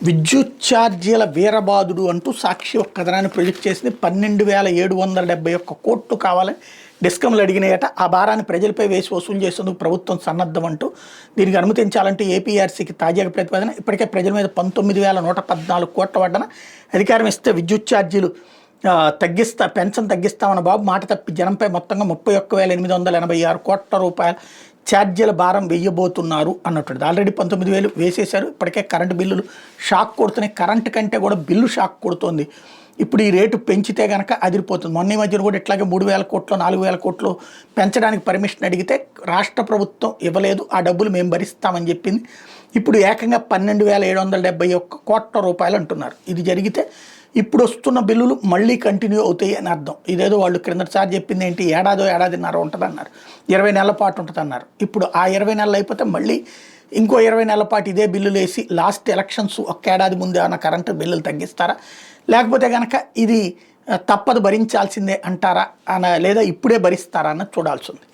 విద్యుత్ ఛార్జీల వీరబాదుడు అంటూ సాక్షి ఒక కథనాన్ని ప్రొజెక్ట్ చేసింది. 12,771 కోట్లు కావాలని డిస్కంలు అడిగినాయట. ఆ భారాన్ని ప్రజలపై వేసి వసూలు చేసేందుకు ప్రభుత్వం సన్నద్ధం అంటూ దీనికి అనుమతించాలంటూ ఏపీఆర్సీకి తాజాగా ప్రతిపాదన. ఇప్పటికే ప్రజల మీద 19,114 కోట్ల వడ్డన అధికారం ఇస్తే విద్యుత్ ఛార్జీలు పెన్షన్ తగ్గిస్తామన్న బాబు మాట తప్పి జనంపై మొత్తంగా 31,886 కోట్ల రూపాయల ఛార్జీల భారం వెయ్యబోతున్నారు అన్నట్టు. ఆల్రెడీ 19,000 వేసేశారు. ఇప్పటికే కరెంటు బిల్లులు షాక్ కొడుతున్నాయి. కరెంటు కంటే కూడా బిల్లు షాక్ కొడుతోంది. ఇప్పుడు ఈ రేటు పెంచితే కనుక అదిరిపోతుంది. మొన్న మధ్యన కూడా ఇట్లాగే 3,000 కోట్లు 4,000 కోట్లు పెంచడానికి పర్మిషన్ అడిగితే రాష్ట్ర ప్రభుత్వం ఇవ్వలేదు. ఆ డబ్బులు మేము భరిస్తామని చెప్పింది. ఇప్పుడు ఏకంగా 12,771 కోట్ల రూపాయలు అంటున్నారు. ఇది జరిగితే ఇప్పుడు వస్తున్న బిల్లులు మళ్ళీ కంటిన్యూ అవుతాయి అని అర్థం. ఇదేదో వాళ్ళు క్రిందటిసారి చెప్పింది ఏంటి, ఏడాదిన్నర ఉంటుంది అన్నారు, 20 నెలల పాటు ఉంటుంది అన్నారు. ఇప్పుడు ఆ 20 నెలలు అయిపోతే మళ్ళీ ఇంకో 20 నెలల పాటు ఇదే బిల్లులు వేసి లాస్ట్ ఎలక్షన్స్ ఒక్క ఏడాది ముందే అన్న కరెంటు బిల్లులు తగ్గిస్తారా, లేకపోతే కనుక ఇది తప్పదు భరించాల్సిందే అంటారా లేదా ఇప్పుడే భరిస్తారా అన్నది చూడాల్సి ఉంది.